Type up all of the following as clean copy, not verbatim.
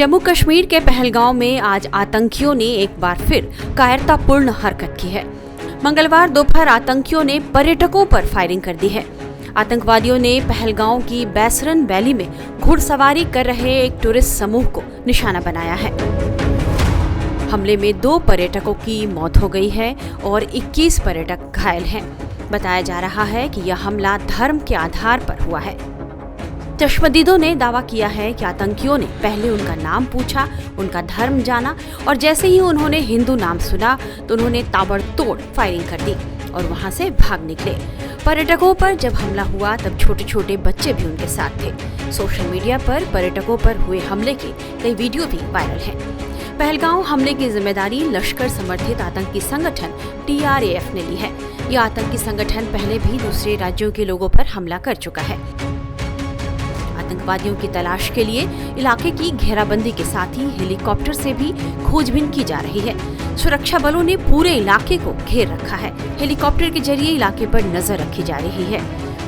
जम्मू कश्मीर के पहलगांव में आज आतंकियों ने एक बार फिर कायरतापूर्ण हरकत की है। मंगलवार दोपहर आतंकियों ने पर्यटकों पर फायरिंग कर दी है। आतंकवादियों ने पहलगांव की बैसरन वैली में घुड़सवारी कर रहे एक टूरिस्ट समूह को निशाना बनाया है। हमले में 2 पर्यटकों की मौत हो गई है और 21 पर्यटक घायल हैं। बताया जा रहा है कि यह हमला धर्म के आधार पर हुआ है। चश्मदीदों ने दावा किया है कि आतंकियों ने पहले उनका नाम पूछा, उनका धर्म जाना और जैसे ही उन्होंने हिंदू नाम सुना तो उन्होंने ताबड़तोड़ फायरिंग कर दी और वहां से भाग निकले। पर्यटकों पर जब हमला हुआ तब छोटे छोटे बच्चे भी उनके साथ थे। सोशल मीडिया पर पर्यटकों पर हुए हमले के कई वीडियो भी वायरल हैं। पहलगांव हमले की जिम्मेदारी लश्कर समर्थित आतंकी संगठन TRAF ने ली है। यह आतंकी संगठन पहले भी दूसरे राज्यों के लोगों पर हमला कर चुका है। आतंकवादियों की तलाश के लिए इलाके की घेराबंदी के साथ ही हेलीकॉप्टर से भी खोजबीन की जा रही है। सुरक्षा बलों ने पूरे इलाके को घेर रखा है। हेलीकॉप्टर के जरिए इलाके पर नजर रखी जा रही है।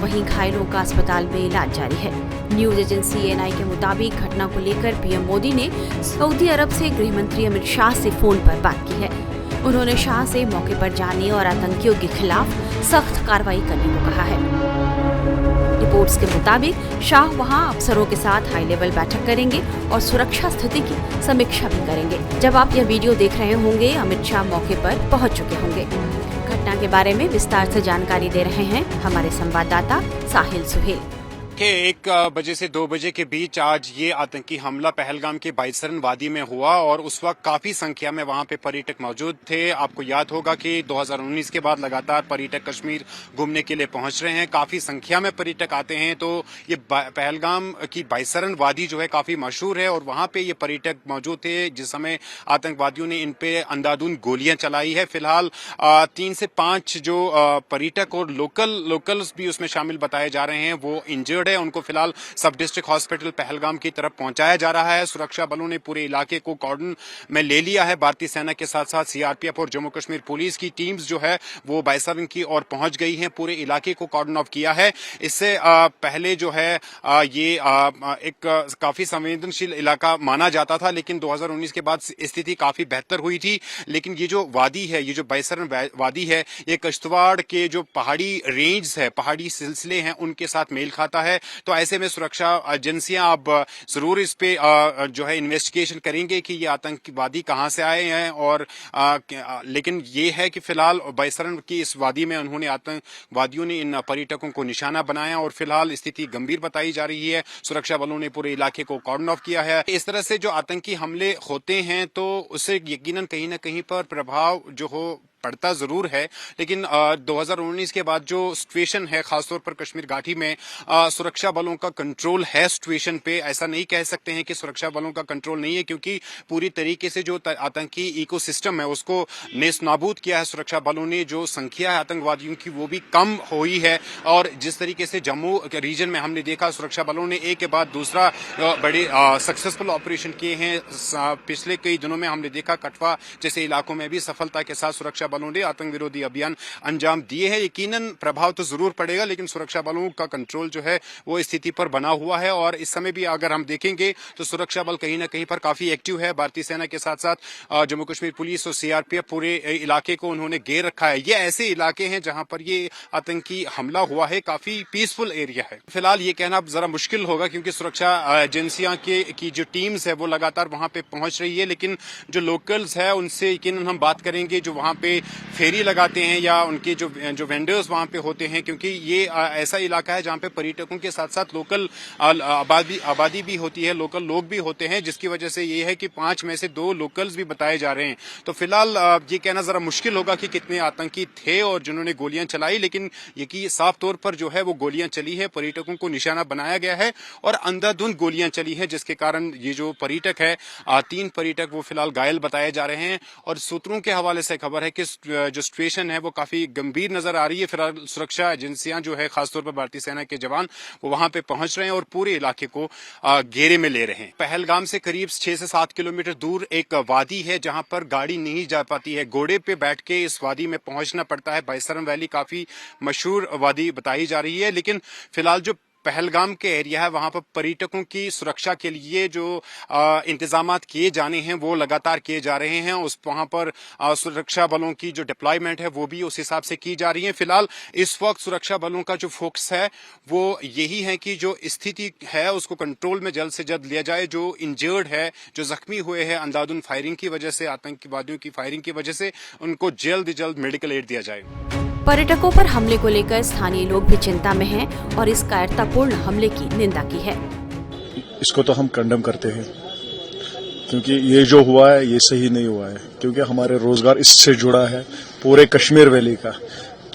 वहीं घायलों का अस्पताल में इलाज जारी है। न्यूज एजेंसी ANI के मुताबिक घटना को लेकर PM मोदी ने सऊदी अरब से गृह मंत्री अमित शाह से फोन पर बात की है। उन्होंने शाह से मौके पर जाने और आतंकियों के खिलाफ सख्त कार्रवाई करने को कहा है। रिपोर्ट्स के मुताबिक शाह वहां अफसरों के साथ हाई लेवल बैठक करेंगे और सुरक्षा स्थिति की समीक्षा भी करेंगे। जब आप यह वीडियो देख रहे होंगे, अमित शाह मौके पर पहुंच चुके होंगे। घटना के बारे में विस्तार से जानकारी दे रहे हैं हमारे संवाददाता साहिल सुहेल। 1 बजे से 2 बजे के बीच आज ये आतंकी हमला पहलगाम के बैसरन वादी में हुआ और उस वक्त काफी संख्या में वहां पे पर्यटक मौजूद थे। आपको याद होगा कि 2019 के बाद लगातार पर्यटक कश्मीर घूमने के लिए पहुंच रहे हैं। काफी संख्या में पर्यटक आते हैं। तो ये पहलगाम की बैसरन वादी जो है काफी मशहूर है और वहां पे ये पर्यटक मौजूद थे जिस समय आतंकवादियों ने इन पे अंधाधुंध गोलियां चलाई है। फिलहाल 3 से 5 जो पर्यटक और लोकल्स भी उसमें शामिल बताए जा रहे हैं, वो इंजर्ड है। उनको फिलहाल सब डिस्ट्रिक्ट हॉस्पिटल पहलगाम की तरफ पहुंचाया जा रहा है। सुरक्षा बलों ने पूरे इलाके को कॉर्डन में ले लिया है। भारतीय सेना के साथ साथ CRPF और जम्मू कश्मीर पुलिस की टीम्स जो है वो बैसरन की ओर पहुंच गई हैं। पूरे इलाके को कॉर्डन ऑफ किया है। इससे पहले जो है ये एक काफी संवेदनशील इलाका माना जाता था, लेकिन 2019 के बाद स्थिति काफी बेहतर हुई थी। लेकिन ये जो वादी है, ये जो बैसरन वादी है, ये किश्तवाड़ के जो पहाड़ी रेंज है, पहाड़ी सिलसिले हैं, उनके साथ मेल खाता है। तो ऐसे में सुरक्षा एजेंसियां अब जरूर इस पे जो है इन्वेस्टिगेशन करेंगे कि ये आतंकवादी कहां से आए हैं और लेकिन ये है कि फिलहाल बैसरन की इस वादी में उन्होंने आतंकवादियों ने इन पर्यटकों को निशाना बनाया और फिलहाल स्थिति गंभीर बताई जा रही है। सुरक्षा बलों ने पूरे इलाके को कॉर्डन ऑफ किया है। इस तरह से जो आतंकी हमले होते हैं तो उससे यकीनन कहीं ना कहीं पर प्रभाव जो हो पड़ता जरूर है, लेकिन 2019 के बाद जो सिचुएशन है खासतौर पर कश्मीर घाटी में सुरक्षा बलों का कंट्रोल है सिचुएशन पे। ऐसा नहीं कह सकते हैं कि सुरक्षा बलों का कंट्रोल नहीं है, क्योंकि पूरी तरीके से जो आतंकी इकोसिस्टम है उसको नेस्तनाबूद किया है सुरक्षा बलों ने। जो संख्या है आतंकवादियों की वो भी कम हुई है और जिस तरीके से जम्मू के रीजन में हमने देखा सुरक्षा बलों ने एक के बाद दूसरा बड़े सक्सेसफुल ऑपरेशन किए हैं। पिछले कई दिनों में हमने देखा कठवा जैसे इलाकों में भी सफलता के साथ सुरक्षा बलों ने आतंक विरोधी अभियान अंजाम दिए हैं। यकीनन प्रभाव तो जरूर पड़ेगा, लेकिन सुरक्षा बलों का कंट्रोल जो है वो स्थिति पर बना हुआ है और इस समय भी अगर हम देखेंगे तो सुरक्षा बल कहीं ना कहीं पर काफी एक्टिव है। भारतीय सेना के साथ साथ जम्मू कश्मीर पुलिस और CRPF पूरे इलाके को उन्होंने घेर रखा है। ये ऐसे इलाके हैं जहां पर ये आतंकी हमला हुआ है, काफी पीसफुल एरिया है। फिलहाल ये कहना जरा मुश्किल होगा क्योंकि सुरक्षा एजेंसियां की जो टीम्स है वो लगातार वहां पे पहुंच रही है, लेकिन जो लोकल्स है उनसे यकीनन हम बात करेंगे जो वहां पे फेरी लगाते हैं या उनके जो वेंडर्स वहां पे होते हैं, क्योंकि ये ऐसा इलाका है जहां पे पर्यटकों के साथ साथ लोकल आबादी भी होती है, लोकल लोग भी होते हैं, जिसकी वजह से ये है कि 5 में से 2 लोकल्स भी बताए जा रहे हैं। तो फिलहाल ये कहना जरा मुश्किल होगा कि कितने आतंकी थे और जिन्होंने गोलियां चलाई, लेकिन ये साफ तौर पर जो है वो गोलियां चली है, पर्यटकों को निशाना बनाया गया है और अंधाधुंध गोलियां चली है, जिसके कारण ये जो पर्यटक है 3 पर्यटक वो फिलहाल घायल बताए जा रहे हैं। और सूत्रों के हवाले से खबर है कि जो सिचुएशन है वो काफी गंभीर नजर आ रही है। फिलहाल सुरक्षा एजेंसियां जो है खासतौर पर भारतीय सेना के जवान वो वहां पे पहुंच रहे हैं और पूरे इलाके को घेरे में ले रहे हैं। पहलगाम से करीब 6 से 7 किलोमीटर दूर एक वादी है जहां पर गाड़ी नहीं जा पाती है, घोड़े पे बैठ के इस वादी में पहुंचना पड़ता है। बैसरन वैली काफी मशहूर वादी बताई जा रही है, लेकिन फिलहाल जो पहलगाम के एरिया है वहां पर पर्यटकों की सुरक्षा के लिए जो इंतजामात किए जाने हैं वो लगातार किए जा रहे हैं। उस वहां पर सुरक्षा बलों की जो डिप्लॉयमेंट है वो भी उस हिसाब से की जा रही है। फिलहाल इस वक्त सुरक्षा बलों का जो फोकस है वो यही है कि जो स्थिति है उसको कंट्रोल में जल्द से जल्द लिया जाए। जो इंजर्ड है, जो जख्मी हुए हैं अंधाधुंध फायरिंग की वजह से, आतंकवादियों की फायरिंग की वजह से, उनको जल्द मेडिकल एड दिया जाए। पर्यटकों पर हमले को लेकर स्थानीय लोग भी चिंता में हैं और इस कायरतापूर्ण हमले की निंदा की है। इसको तो हम कंडेम करते हैं क्योंकि ये जो हुआ है ये सही नहीं हुआ है, क्योंकि हमारे रोजगार इससे जुड़ा है पूरे कश्मीर वैली का,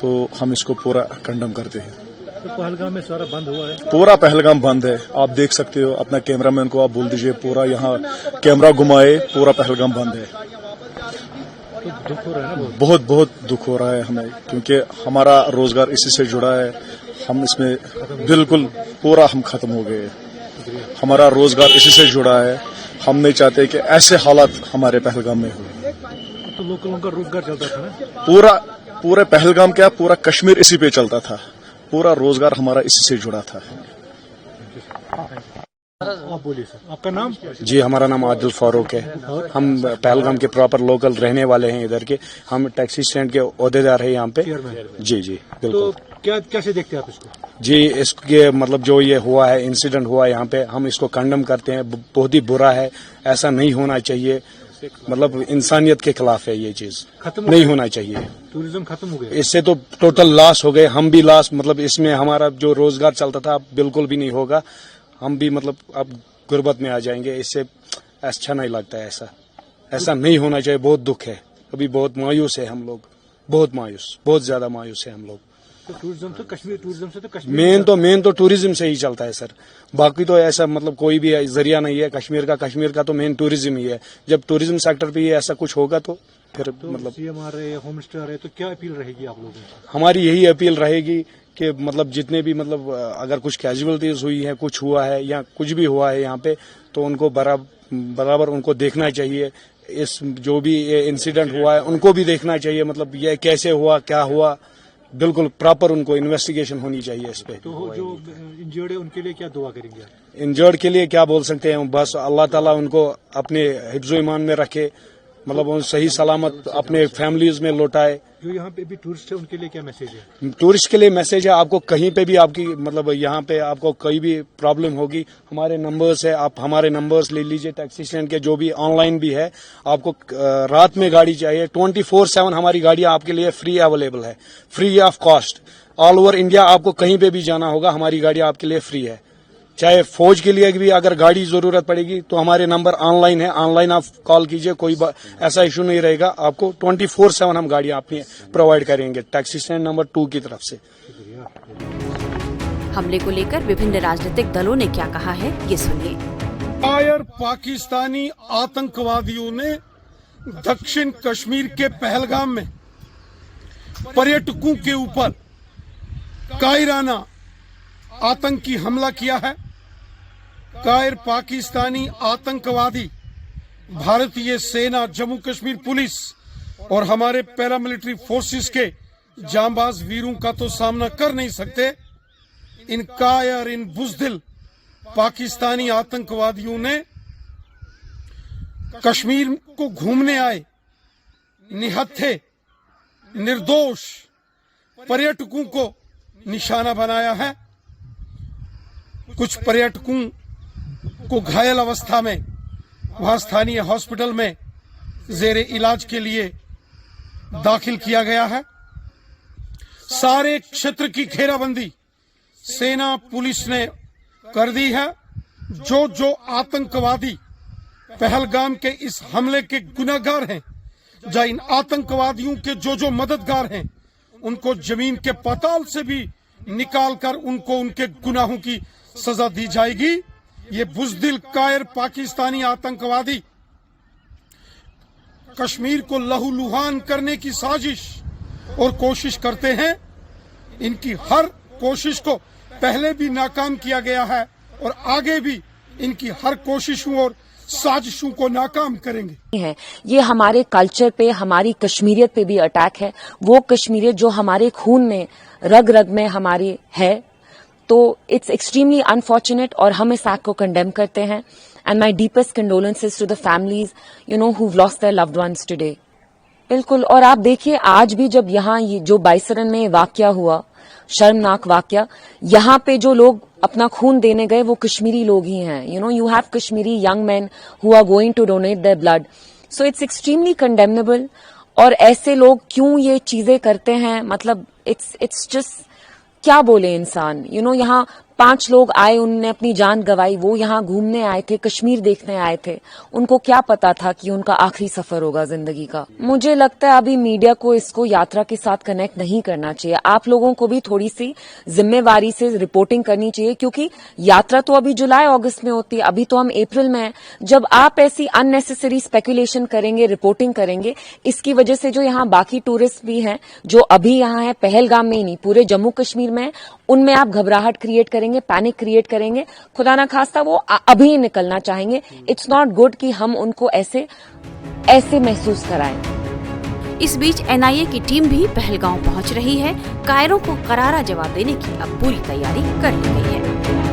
तो हम इसको पूरा कंडेम करते हैं। तो पहलगाम में सारा बंद हुआ है, पूरा पहलगाम बंद है। आप देख सकते हो, अपना कैमरामैन को आप बोल दीजिए पूरा यहाँ कैमरा घुमाए, पूरा पहलगाम बंद है। तो दुख हो रहा है ना, बहुत दुख हो रहा है हमें, क्योंकि हमारा रोजगार इसी से जुड़ा है। हम इसमें बिल्कुल पूरा हम खत्म हो गए। हमारा रोजगार इसी से जुड़ा है। हम नहीं चाहते कि ऐसे हालात हमारे पहलगाम में हो। तो लोगों का रोजगार चलता था ना, पूरे पहलगाम क्या पूरा कश्मीर इसी पे चलता था। पूरा रोजगार हमारा इसी से जुड़ा था। आप बोलिए सर, आपका नाम? जी, हमारा नाम आदिल फारूक है। हम पहलगाम के प्रॉपर लोकल रहने वाले हैं इधर के। हम टैक्सी स्टैंड के ओहदेदार हैं यहाँ पे। जी बिल्कुल। तो कैसे देखते हैं आप इसको? जी, इसके मतलब जो ये हुआ है, इंसिडेंट हुआ है यहाँ पे, हम इसको कंडेम करते हैं। बहुत ही बुरा है, ऐसा नहीं होना चाहिए। मतलब इंसानियत के खिलाफ है ये चीज, नहीं होना चाहिए। टूरिज्म खत्म हो गया, इससे तो टोटल लॉस हो गए, हम भी लॉस। मतलब इसमें हमारा जो रोजगार चलता था बिल्कुल भी नहीं होगा। हम भी मतलब अब गुर्बत में आ जाएंगे। इससे अच्छा नहीं लगता है, ऐसा नहीं होना चाहिए। बहुत दुख है, अभी बहुत मायूस है हम लोग, बहुत मायूस, बहुत ज्यादा मायूस है हम लोग। तो टूरिज्म से तो कश्मीर मेन तो टूरिज्म से ही चलता है सर। बाकी तो ऐसा मतलब कोई भी जरिया नहीं है कश्मीर का तो मेन टूरिज्म ही है। जब टूरिज्म सेक्टर पे ऐसा कुछ होगा तो फिर मतलब सीएम आ रहे हैं, होम स्टे आ रहे हैं, तो क्या अपील रहेगी आप लोगों की? हमारी यही अपील रहेगी कि मतलब जितने भी मतलब अगर कुछ कैजुअलिटीज हुई है, कुछ हुआ है या कुछ भी हुआ है यहाँ पे, तो उनको बराबर उनको देखना चाहिए। इस जो भी इंसिडेंट हुआ है उनको भी देखना चाहिए। मतलब ये कैसे हुआ, क्या हुआ, बिल्कुल प्रॉपर उनको इन्वेस्टिगेशन होनी चाहिए इस पे। तो जो इंजर्ड है उनके लिए क्या दुआ करेंगे? इंजर्ड के लिए क्या बोल सकते हैं, बस अल्लाह ताला उनको अपने हिफ्ज़ो ईमान में रखे, मतलब उन सही सलामत अपने फैमिलीज में लौटाए। जो यहाँ पे भी टूरिस्ट है उनके लिए क्या मैसेज है? टूरिस्ट के लिए मैसेज है, आपको कहीं पे भी आपकी मतलब यहाँ पे आपको कोई भी प्रॉब्लम होगी, हमारे नंबर्स है, आप हमारे नंबर्स ले लीजिए। टैक्सी स्टैंड के जो भी ऑनलाइन भी है, आपको रात में गाड़ी चाहिए 24/7 हमारी गाड़ियाँ आपके लिए फ्री अवेलेबल है, free of cost. All over India आपको कहीं पे भी जाना होगा, हमारी गाड़ियाँ आपके लिए फ्री है। चाहे फौज के लिए भी अगर गाड़ी जरूरत पड़ेगी तो हमारे नंबर ऑनलाइन है, ऑनलाइन आप कॉल कीजिए, कोई ऐसा इशू नहीं रहेगा। आपको 24/7 हम गाड़ियां अपनी प्रोवाइड करेंगे टैक्सी स्टैंड नंबर 2 की तरफ से। हमले को लेकर विभिन्न राजनीतिक दलों ने क्या कहा है, ये सुनिए। पाकिस्तानी आतंकवादियों ने दक्षिण कश्मीर के पहलगाम में पर्यटकों के ऊपर कायराना आतंकी हमला किया है। कायर पाकिस्तानी आतंकवादी भारतीय सेना, जम्मू कश्मीर पुलिस और हमारे पैरामिलिट्री फोर्सेस के जांबाज वीरों का तो सामना कर नहीं सकते। इन कायर, इन बुज़दिल पाकिस्तानी आतंकवादियों ने कश्मीर को घूमने आए निहत्थे निर्दोष पर्यटकों को निशाना बनाया है। कुछ पर्यटकों को घायल अवस्था में वहां स्थानीय हॉस्पिटल में जेरे इलाज के लिए दाखिल किया गया है। सारे क्षेत्र की घेराबंदी सेना, पुलिस ने कर दी है। जो आतंकवादी पहलगाम के इस हमले के गुनाहगार हैं, या इन आतंकवादियों के जो मददगार हैं, उनको जमीन के पाताल से भी निकालकर उनको उनके गुनाहों की सजा दी जाएगी। ये बुज़दिल कायर पाकिस्तानी आतंकवादी कश्मीर को लहूलुहान करने की साजिश और कोशिश करते हैं। इनकी हर कोशिश को पहले भी नाकाम किया गया है और आगे भी इनकी हर कोशिशों और साजिशों को नाकाम करेंगे। ये हमारे कल्चर पे, हमारी कश्मीरियत पे भी अटैक है। वो कश्मीरियत जो हमारे खून में, रग रग में हमारी है, तो इट्स एक्सट्रीमली अनफॉर्चुनेट और हम इस एक्ट को कंडेम करते हैं। And my deepest condolences to the families who lost their loved ones today. बिल्कुल, और आप देखिए आज भी जब यहाँ ये जो बाइसरन में वाकया हुआ, शर्मनाक वाकया, यहाँ पे जो लोग अपना खून देने गए वो कश्मीरी लोग ही हैं। You have Kashmiri young man who are going to donate their blood, so it's extremely condemnable. और ऐसे लोग क्यों ये चीजें करते हैं, मतलब इट्स जस्ट क्या बोले इंसान। यहाँ 5 लोग आए, उनने अपनी जान गंवाई, वो यहाँ घूमने आए थे, कश्मीर देखने आए थे, उनको क्या पता था कि उनका आखिरी सफर होगा जिंदगी का। मुझे लगता है अभी मीडिया को इसको यात्रा के साथ कनेक्ट नहीं करना चाहिए। आप लोगों को भी थोड़ी सी जिम्मेवारी से रिपोर्टिंग करनी चाहिए, क्योंकि यात्रा तो अभी जुलाई अगस्त में होती है, अभी तो हम अप्रैल में हैं। जब आप ऐसी अननेसेसरी स्पेकुलेशन करेंगे, रिपोर्टिंग करेंगे, इसकी वजह से जो यहाँ बाकी टूरिस्ट भी हैं, जो अभी यहाँ है, पहलगाम में ही नहीं पूरे जम्मू कश्मीर में, उनमें आप घबराहट क्रिएट करेंगे, पैनिक क्रिएट करेंगे, खुदा ना खास्ता वो अभी ही निकलना चाहेंगे। इट्स नॉट गुड कि हम उनको ऐसे महसूस कराएं। इस बीच एनआईए की टीम भी पहलगांव पहुंच रही है। कायरों को करारा जवाब देने की अब पूरी तैयारी कर ली गई है।